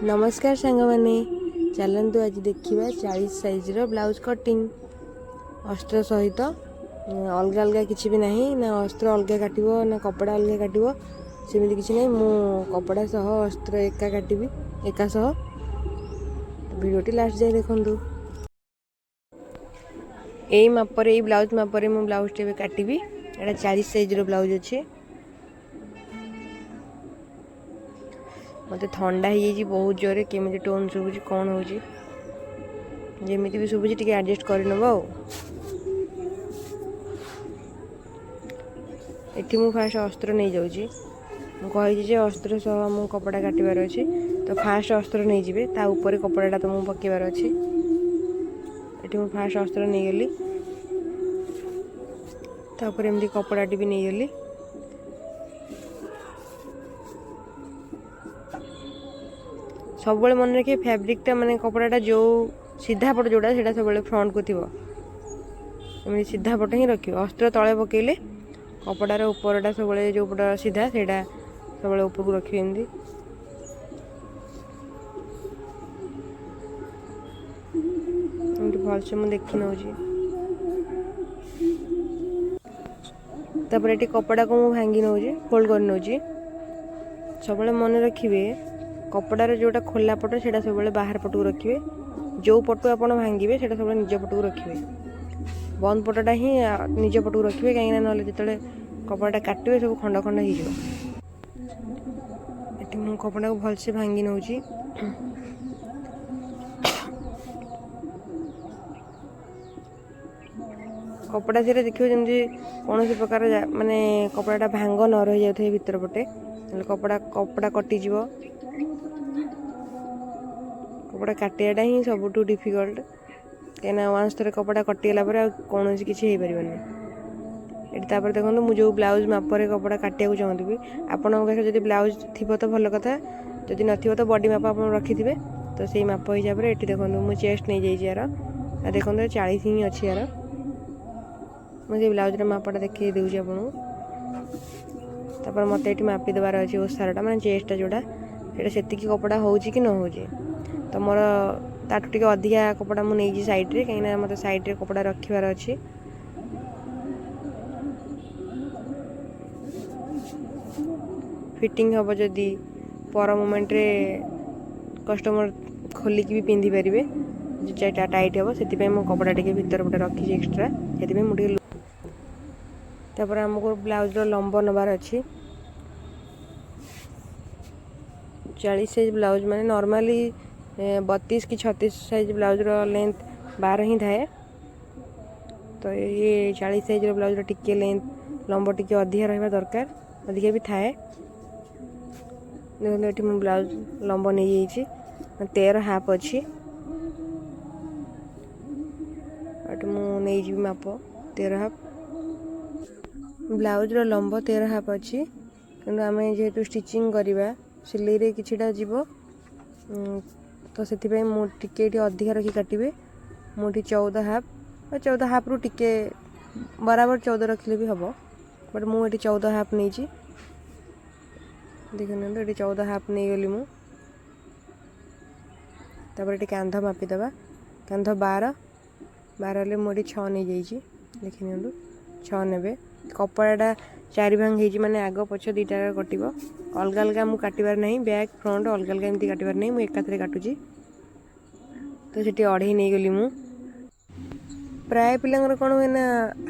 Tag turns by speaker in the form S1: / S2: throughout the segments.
S1: नमस्कार सांग माने चलतु आज देखा 40 साइज्र ब्लाउज कटिंग अस्त्र सहित अलग अलग किसी भी नहीं ना अस्त्र अलग काटो ना कपड़ा अलग काटो सेमती किसी ना मु कपड़ा सह अस्त्र एका काटि एका सह भिडियोटी लास्ट जाए देखूँ यही मापर यही ब्लाउज मापर मु ब्लाउज काटि एटा 40 साइज्र ब्लाउज अच्छे मत थंडा हो बहुत जोरे केमी टोन शुभुची कौन हो जमी भी शुभुची टे एडजस्ट करनब एटी मु फास्ट अस्त्र नहीं जाऊँगी मुझे अस्त्र सह मु कपड़ा काटबार अच्छे तो फास्ट अस्त्र नहीं जाए ता ऊपर कपड़ाटा तो मुझे पकेबार अच्छे ये मु फास्ट अस्त्र नहीं गली तापर एमती कपड़ाटी भी नहीं गली सब मन रखिए फैब्रिकटा माने कपड़ाटा जो सीधा पट जोड़ा से सब फ्रंट को थी एमती सीधा पट ही रखियो अस्त्र तले पकेले कपड़ार उपरटा सब जो पट सीधा से सब ऊपर को रखिए एमती भलसे मुझे देखी नौ तापर ये कपड़ा को मुझे भांगी नौ फोल्ड कर नौ सब मन रखिए कपड़ार जोटा खोला पट से सब बाहर पट को रखिए जो पटु आप भांगे से सब निज पट को रखिए बंद पटटा ही निज पट को रखिए कहीं ना जो कपड़ाटा काटे सब खंड खंड हो मु कपड़ा को भलसे भांगी नौ कपड़ा से देखिए जमी कौन प्रकार माने कपड़ाटा भांग न रही जाए भीतर पटे कपड़ा कटिज कपड़ा काटियाटा ही सबुठ डिफिकल्ट कहीं वान्स थे कपड़ा कटिगला कौन किसी हो पार ये देखो मुझे जो ब्लाउज मापर कपड़ा काटिया चाहूँगी आपन पाखे जब ब्लाउज थी तो भल कथा जदि न तो बॉडी माप आप रखिथे तो से माप हिसाब से ये देखो मुझे चेस्ट नहीं जाइए यार देखो 40 ही अच्छी यार मुझे ब्लाउज मापटा देखिए दूसरी आपको मत ये मापी देवार अच्छे ओसारटा मैंने चेस्टा जोड़ा से कपड़ा हो कि न हो तो मोर ताठू टे अधिका कपड़ा मुझे सैड्रे कहीं मत सैड्रे कपड़ा रखार अच्छे फिटिंग हम जदि पर मोमेंट रे कस्टमर खोलिक भी पिंधि पारे जो टाइट हम से मो कपड़ा टे भीतर पटे रखी एक्सट्रा से मुझे तापर आमको ब्लाउज लंब नबार अच्छी 40 साइज ब्लाउज माने नॉर्मली 32 कि 36 साइज ब्लाउज लेंथ 12 ही थाए तो ये 40 साइज ब्लाउज टिके लेंथ लंब टिके अधिका रहा दरकार अधिका भी थाए देखो ये ब्लाउज लंब नहीं जाइए 13 हाफ अच्छी मुझे माप 13 हाफ ब्लाउज लंब 13 हाफ अच्छी कि आम जेहेतु स्टिचिंग करवा सिलाई किछिटा जीव तो से मुझे अधिका रखी काटे मुझे 14 हाफ रु टिके बराबर 14 रखिले भी हम बट मुझे 14 हाफ नहीं देखने ये 14 हाफ नहीं गली मुझे ये कांध मापिदेवा कांध 12 मुझे 6 नहीं जाइए देखने 6 ने कपड़ाटा 4 भाग हो माने आग पछ दुईटा कट अलग अलग मुझे काटबार नहीं बैक फ्रंट अलग अलग एमती काटबार नहीं मुझे एकाथरे काटुची तो से 2.5 नहीं गली मु प्राय पिलांगर कौन हुए ना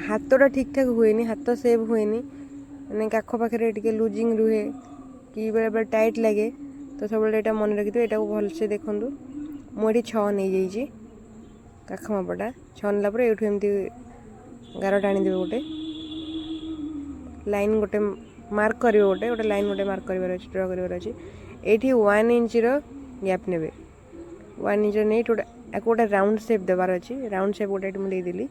S1: हाथटा ठीक ठाक हुए हाथ सेव हुए मैंने काख पाखे टे लुजिंग रुहे कि बेले बेले टाइट लगे तो सब यहाँ मन रखी यहाँ को भलसे देखूँ मुझे 6 नहीं जाइए काख मापटा 6 नाला ये एमती गार टाणी देवे गोटे लाइन गोटे मार्क कर गोटे गोटे लाइन गोटे मार्क कर ड्र करार अच्छे ये 1 इंच गैप ने 1 इंच नहीं गोटे राउंड शेप देवार अच्छे राउंड शेप गोटे मुझे देदेली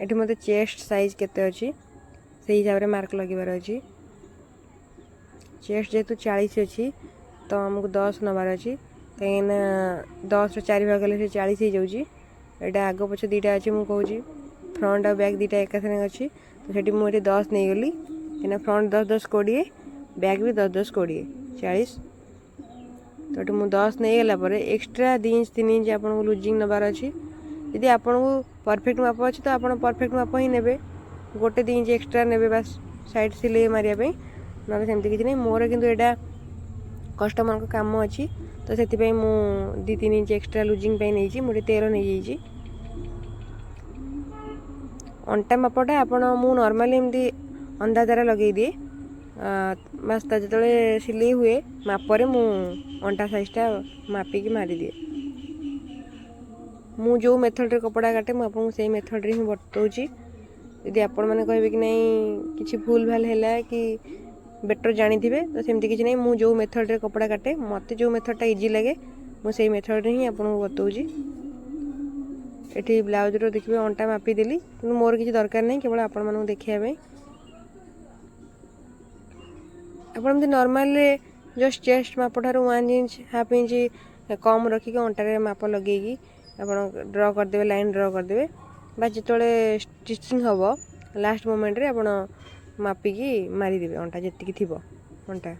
S1: ये मत चेस्ट साइज केते अच्छी से हिसाब से मार्क लगेबार अच्छी चेस्ट जेहेतु 40 अच्छी तो आमको 10 नबार अच्छी कहीं 10 ରୁ 4 भाग हेल्ले से 40 हो जाऊँगी। यहाँ आग पछ दुईटा अच्छे मुझे कहूँ फ्रंट और बैक दुईटा एका सागे अच्छी तो सेठी मुझे 10 नहीं गली कहीं फ्रंट 10 10 20 बैक भी 10 10 20 40 तो ये मुझे 10 नहीं गला एक्सट्रा 2 इंच 3 इंच आपको लुजिंग नबार अच्छी यदि आपको परफेक्ट माप अच्छी तो आप परफेक्ट माप ही ने गोटे 2 इंच एक्सट्रा ने बस साइड सिलाई मारे ना सेमती किसी नहीं मोर किंतु यहाँ कस्टमर को काम अच्छी तो से 2-3 इंच एक्सट्रा लुजिंग नहीं मुझे 13 नहीं जाइए अंटा मापटा आप नॉर्मली एमती अंदाजा लगे दिए बस जो सिले हुए मापरे मु अंटा साइजटा मापिकी मारी दिए मु जो मेथड रे कपड़ा काटे मुझे से मेथड रे ही बताऊँगी यदि आपण मैंने कहे कि नहीं किसी भूल भाल है कि बेटर जानी थे तो सेमती किसी नहीं मुझे जो मेथड रे कपड़ा काटे मत जो मेथडटा इजी लगे मुझे मेथड रे ही आपको बताऊँगी ये ब्लाउज रो देखिए अंटा मापिदेली कि मोर किसी दरकार नहीं केवल आपण मानू देखा आप नॉर्मल जस्ट चेस्ट माप ठार 1 इंच हाफ इंच कम रखिक अंटार माप लगे आप ड्र करदे लाइन ड्र करदे बा जो स्टिचिंग हम लास्ट मोमेंट रे आप मापिकी मारिदेवे अंटा जी थी अंटा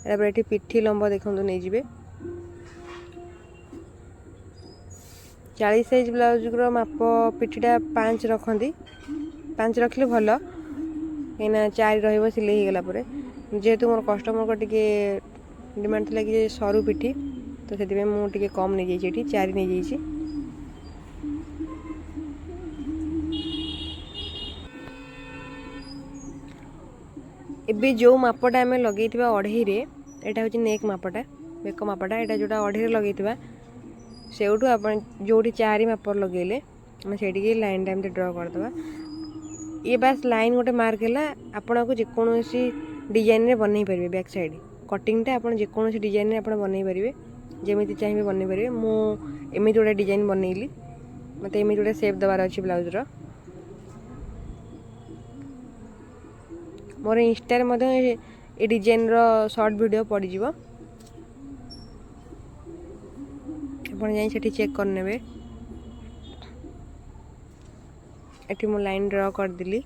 S1: ये पिठी लंब देखो नहीं जी 40 साइज ब्लाउज माप पिठीटा 5 रखती 5 रखिले भल कहीं 4 रही सिले गला जेहेतु मोर कस्टमर को टिके डिमांड थी कि सरू पिठी तो से मुझे कम नहीं जाइए 4 नहीं जाइए एबे जो मापटा आम लगे अढ़ई यहाँ हूँ नेक मापटा बेक मापटा यहाँ जोटा अढ़ई लगे से आप जो 4 माप लगे से लाइन टाइम ड्र करदे ये बास लाइन गोटे मार्क है आपन को जेकोसी डिजाइन रे बनई पारे बैक साइड कटिंगटा आप जेकोसी डिजाइन रे आप बनई पारे जमी चाहिए बनई पारे मुझे गोटे डिजाइन बनईली मत एमती गोटे सेप देवार अच्छी ब्लाउज रो मोर इंस्टा ये डिजाइन रो शॉर्ट वीडियो पड़ जाव आप चेक करने ये मु लाइन ड्र करदेली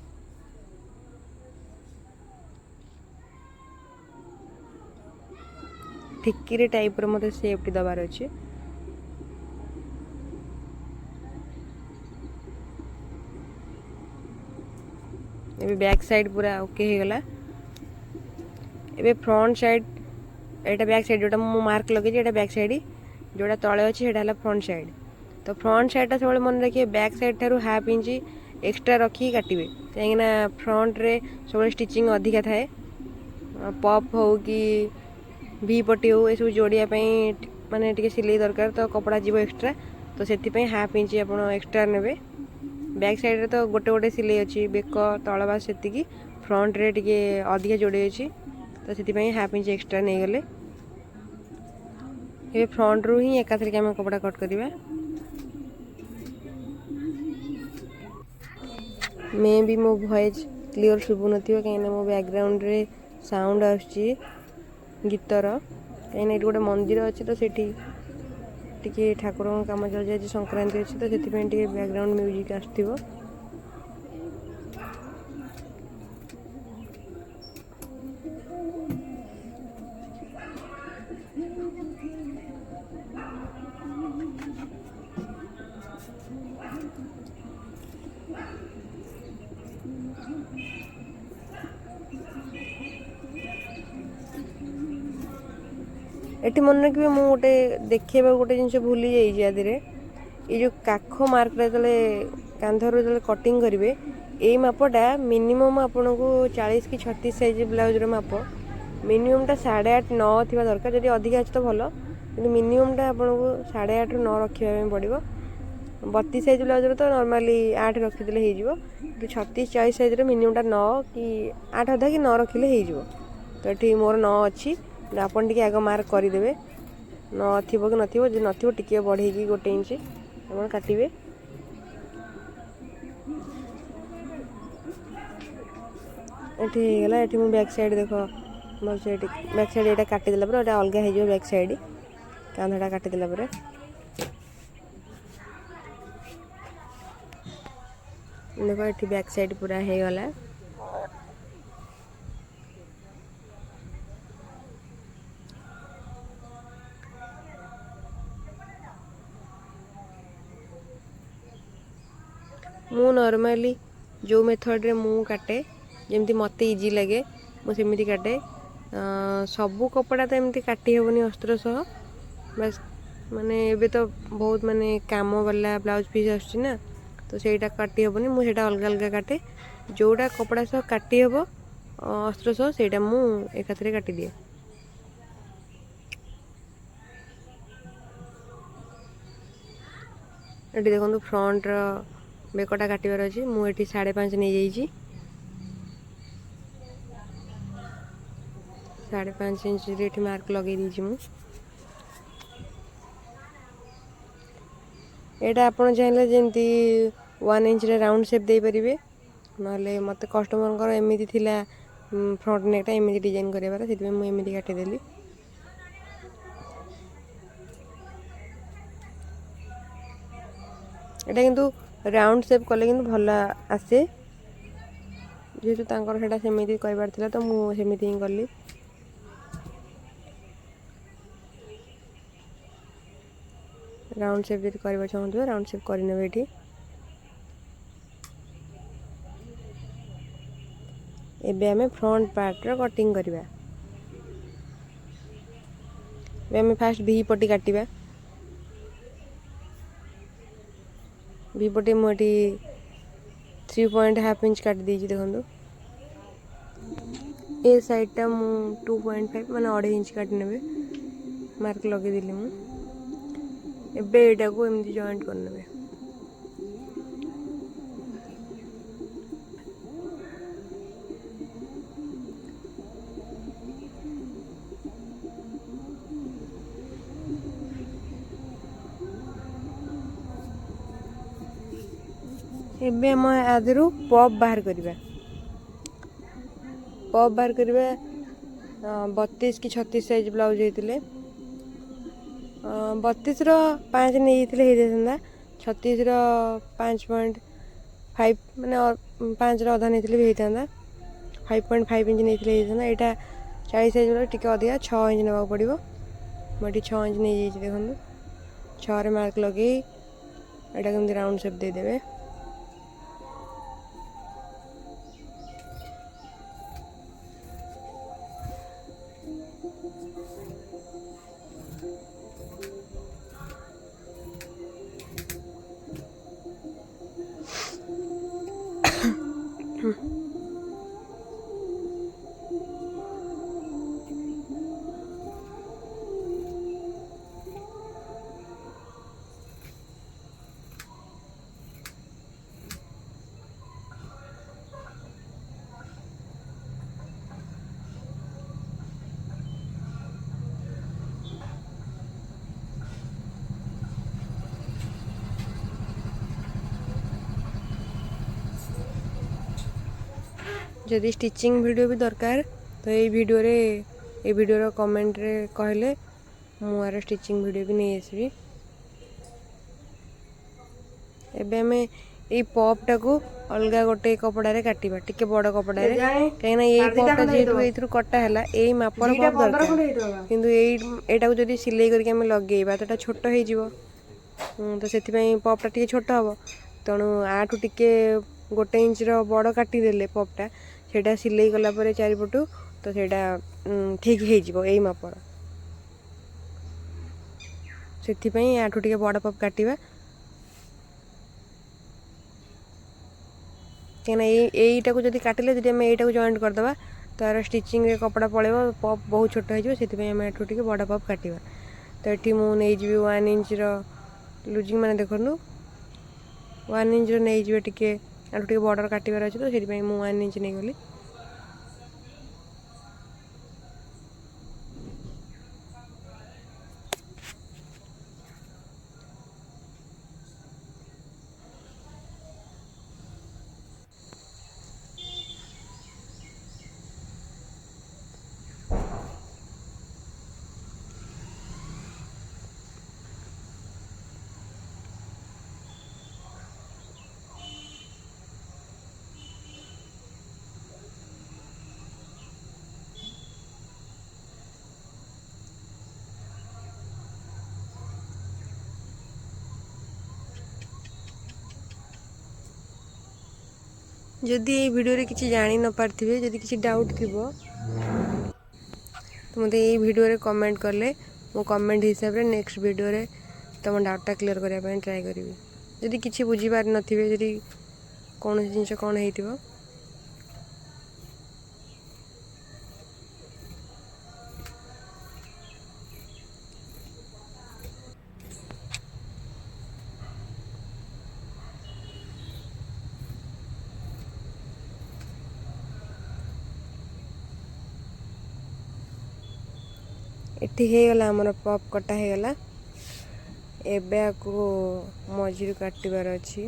S1: ठिकी टाइप रो मत सेफ्टी दबार अच्छे ये बैक साइड पूरा ओके हो गला ये फ्रंट साइड एटा बैक साइड जोटा मु मार्क लगे ये बैक साइड जोटा तले अच्छे है फ्रंट साइड तो फ्रंट साइडटा सब मन रखिए बैक साइड ठारू हाफ इंच एक्सट्रा रखी काटे कहीं फ्रंट रे सब स्टिचिंग अधिका थाए पप हो कि भी पट्टी हो सब जोड़िया माने टिके सिलाई दरकार तो कपड़ा जीव एक्सट्रा तो से हाफ इंच आप एक्सट्रा ने बैक साइड रे तो गोटे गोटे सिलाई अच्छी बेक तलबास से फ्रंट रे टिके अधिका जोड़े अच्छी तो से हाफ इंच एक्सट्रा नहीं गले ये फ्रंट रू ही एकाथरिक आम कपड़ा कट करवा मे भी मो वॉइस क्लियर शुभु न कहीं मो बैकग्राउंड रे साउंड आसुची गीतर कहीं गोटे मंदिर अच्छे तो सेठी टिके ठाकुर काम चल जाए संक्रांति अच्छी तो से बैकग्राउंड म्यूजिक आसो ये मन रखिए मुझे गोटे देखा गोटे जिन भूली जाइए ये जो काख मार्कटा जो कांधर जो कटिंग करेंगे ये मापटा मिनिमम आपन को 40 कि 36 साइज ब्लाउज माप मिनिममटा 8.5 9 थी दरकार जब अधिक अच्छे तो भल कि मिनिममटा आपन को 8.5 ରୁ 9 रखा पड़ो 32 साइज ब्लाउज तो नॉर्मली 8 रखीदे हो 36 40 साइज मिनिममटा 9 कि 8 अधा कि 9 रखिले हो तो ये मोर 9 अच्छी आपन टिके आग मार्क करदे न थी कि नथो टिके बढ़ेगी गोटे इंच आप काटे ये बैक साइड देख बैक साइड यहाँ काटिदेला अलग हो बैक साइड କାନ୍ଧଟା କାଟିଦେଲା ପରେ ଦେଖ ଏଠି ବ୍ୟାକ୍ ସାଇଡ୍ ପୁରା ହେଇଗଲା। ମୁଁ ନର୍ମାଲି जो मेथड रे मु काटे जमती मत इजी लगे मुझे काटे सबू कपड़ा तो एमती काटी हेबनी अस्त्र सह बस माने एबे तो बहुत माने काम वाला ब्लाउज पीस आसुची ना तो सेटा काटी हेबनी मुझे अलग अलग काटे जोड़ा कपड़ा सह काटी हेब अस्त्र सह सेटा मु एकाथरे काटी दिए। एटी देखो फ्रंट रो बेकटा काटबार अच्छी मुझे 5.5 नहीं जाइए 5.5 इंच मार्क लगे दीजिए मु एटा आपण चाहिए जमती 1 इंच रे राउंड शेप दे परिबे नले मते कस्टमर एमती थिला फ्रंट नेकटा एमती डिजाइन करार से मुझे एमती काटिदेली। एटा किंतु राउंड शेप कले किंतु भल आसे जेहेतु तांकर सेटा सेमिति कहबार थिला तो मु सेमिति ही कली। राउंड शेप जब करबा चाहूँ राउंड शेप करने ये एबे हमें फ्रंट पार्ट रो कटिंग करबा हमें फास्ट भी पट्टी काटिबा भी पट्टी मुझे 3.5 इंच काट दीजिए देखो ए साइडटा मु 2.5 माने 2.5 इंच काट नेबे मार्क लगे दिली मु एबे एटा को एमती जॉइंट कर नेबे। एबे हम आदरू पॉप बाहर करबा पॉप बाहर करबा 32 कि 36 साइज ब्लाउज होइतिले 32 रो 5 नहीं होता 36 रो 5.5 माने 5 रो आधा नहीं भी होता 5.5 इंच नहीं होता यहाँ 40 साइज वाला टिके अधिका 6 इंच ना पड़ो मुझे 6 इंच नहीं जाइए देखो 6 रे मार्क लगे यहाँ कमी राउंड शेप देदेवे। जदि स्टिचिंग वीडियो भी दरकार तो ये वीडियो कमेंट रे कहले मुझे स्टिचिंग वीडियो भी नहीं आसबी। एबे हमें ये पॉपटा को अलग गोटे कपड़ा रे काटिबा टिके बड़ कपड़ा रे कहीं ये पॉपटा जेतु एथुर कटा हैला एई मापर पॉप दरकार किंतु एटा को जदि सिलाई करके हमें लगेइबा तो एटा छोट हो जिवो तो सेति पई पॉपटा टिके छोट हबो तणु आठु टिके 1 इंच रो बड़ काटी देले पॉपटा सेटा सिलाई कला परे चारिपटू तो सेटा ठीक हो जिवो एई मापर सेति पई आठु टिके बड़ पॉप काटिबा कहीं यहीटा को जब काटिले जब आम यहीटा को जॉइंट करदे तार स्टिचिंग रे कपड़ा पड़ेगा पॉप बहुत छोट हो से आम एठू टिके बड़ पॉप काटिबा तो ये मुझे 1 इंच लुजिंग मैंने देखो 1 इंच नहीं टिके आठू टिके बॉर्डर काटिबार अच्छे तो से 1 इंच नहीं गली। जदि ये वीडियो रे किसी जानी न पार्थिबे जदि किसी डाउट थिबो तो मते ये वीडियो रे कमेंट करले मो कमेंट हिसाब रे नेक्स्ट वीडियो रे तुम डाउटा क्लियर करने ପାଇଁ ट्राई करी जदि किसी बुझी पार नथिबे जदि कौन जिनस कौन हेतिबो एठी हे गला हमर पॉप कटा हे गला एबे आकु मझिरु काटिबार अछि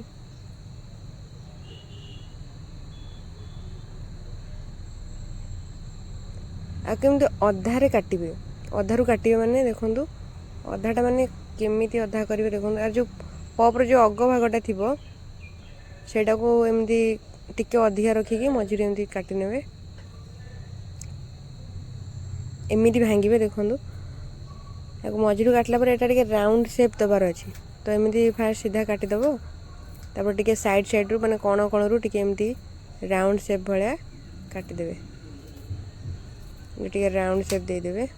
S1: आ केमते अधारे काटिबे अधारु काटिबे माने देखंतु अधाटा माने केमिति अधा करिवे देखंतु आ जो पॉप रो जो अग भागटा थिबो सेटा को एमदी टिके अधिया रखी कि मझिरु एमदी काटि नेबे एमिति भांगिबे देखंतु या मझिरु काटला पर एटा टिके राउंड शेप दबार अछि तो एमिति फास्ट सीधा काटि दबो तापर टिके साइड साइड रु माने कोण कोण रु टिके एमिति राउंड शेप भलिया काटि देबे टिके राउंड शेप दे देबे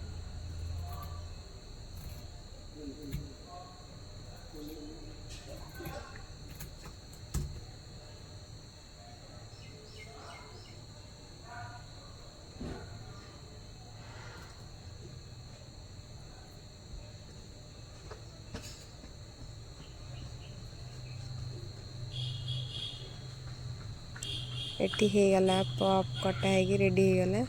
S1: एटी हे गला पॉप कटा है रेडी हे गला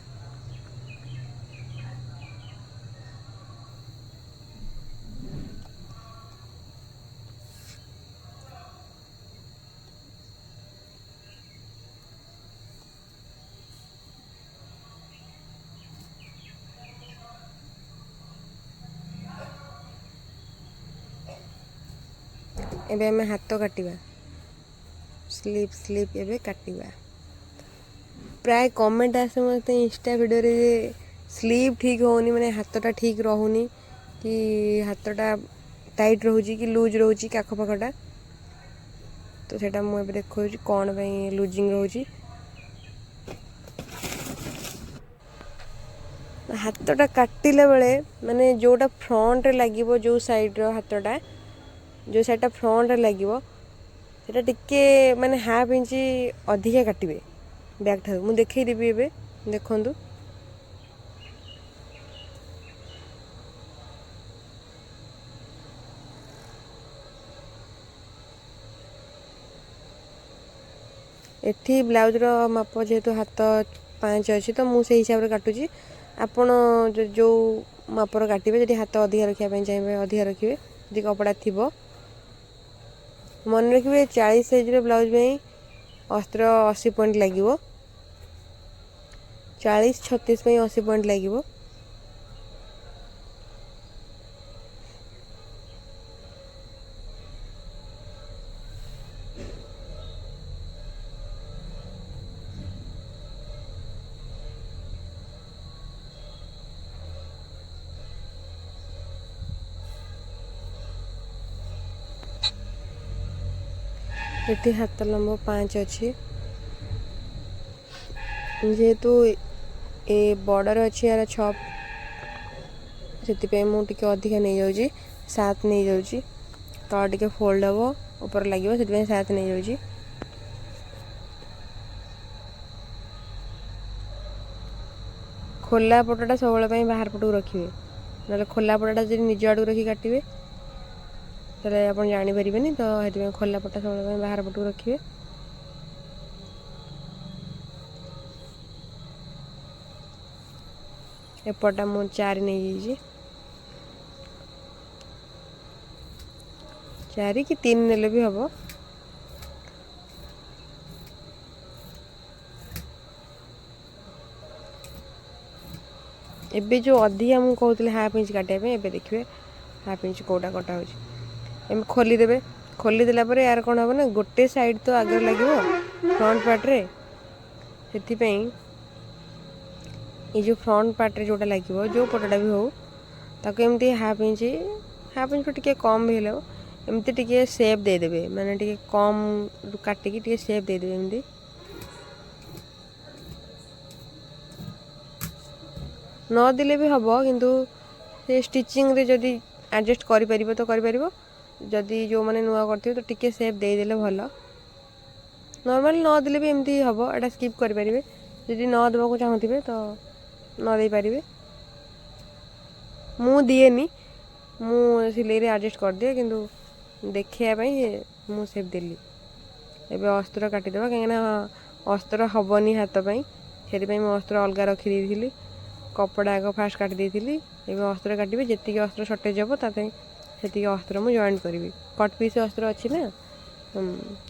S1: एबे हमें हाथ काटिबा स्लीप स्लीप एबे काटिबा प्राय कमेंट आसे मत इंस्टा वीडियो रे स्लीप ठीक होनी माने हाथटा ठीक रहुनी कि हाथटा टाइट रहूची कि लूज रहूची काख पाखटा तो सेटा मु एबे देखौची कोन पई लूजिंग रहूची हाथटा काटिले बेले माने जोटा फ्रंट रे लागिवो जो साइड रो हाथटा जो साइडटा फ्रंट रे लागिवो सेटा टिके माने हाफ इंच अधिका काटिबे बैक ठार मु देखै देबी एबे देखंतु एठी ब्लाउज रो माप जेतु हाथ 5 अछि तो मु से हिसाब रे काटुची आपण जो माप रो काटिबे जदि हाथ अधिका रखिया पय चाहिबे अधिका रखिबे जदि कपड़ा थिबो मन रखिबे 40 साइज रे ब्लाउज में अस्त्र 80 पॉइंट लागिवो 40-36 में 80 पॉइंट लागिवो एटी हाथ लंब 5 अच्छी जेहेतु ए बॉर्डर अच्छी यार छप से मुझे अधिका नहीं जाऊँगी 7 नहीं जाऊँगी तो टिके फोल्ड हम ऊपर लगे से 7 नहीं जाऊँगी खोला पटटा सब बाहर पटू रखिए ना खोला पटटा जब निज आड़ रखी काटे तेल आप जापर तो ये खोला पटा सब बाहर पटू रखिए एपटा मु 4 नहीं जाइए 4 कि 3 नेले भी हम एबे जो अधिका मुझे कहते हाफ इंच काटापे एबे देखिए हाफ इंच कौटा कटा हो खोलीदे खोलीदेला यार कौन हम ना गोटे साइड तो आगे लगे फ्रंट पार्ट रे से ये जो फ्रंट पार्ट रे जोटा लगे जो पटटा भी हो ताको एमती हाफ इंच टिके कम भी हेलो एमती टिके शेप दे देबे माने टिके कम काटिकी टिके शेप दे देबे एमती नदेले भी हम किंतु से स्टिचिंग रे जदि एडजस्ट करि तो करि जदि जो मैंने नुआ करथिबे तो टिके सेप देदेले भल नॉर्मल नदेले भी एमती हम एटा स्किप करेंगे जदि न देवाक चाहूँगे तो न दे पारे मु दिएनी मु सिलाई रे एडजस्ट कर दिए किंतु देखापी मु सेप देली एबे अस्त्र काटिदेवा कहीं अस्त्र हेनी हाथ से अस्त्र अलग रखी कपड़ा आग फास्ट काटी देती अस्त्र काटे जी अस्त्र सर्टेज हम ताकि से अस्त्र मुझे जॉइंट करी कट पीस अस्त्र अच्छी ना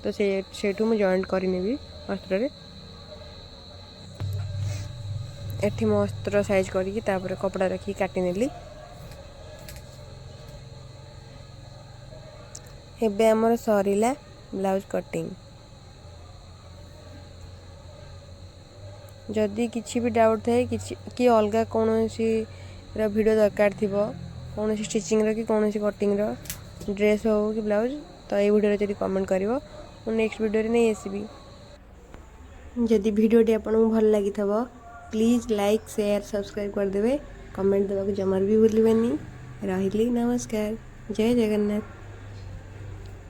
S1: तो सेठू मुझे जॉइंट करनेबी अस्त्र रे एठी मो अस्त्र साइज करी कपड़ा रखी काटी नेली एबे हमर सरीला ब्लाउज कटिंग जदि किसी भी डाउट थाए कि अलग कौन सी वीडियो दरकार थी कौन सी स्टिचिंग कि कौन सी कटिंग ड्रेस हो कि ब्लाउज तो ये वीडियो जब कमेंट कर नेक्स्ट वीडियो नहीं आसबि जदि वीडियोटी आपको भल लगी प्लीज़ लाइक शेयर सब्सक्राइब करदे कमेंट देवा जमार भी भूलि रही नमस्कार जय जगन्नाथ।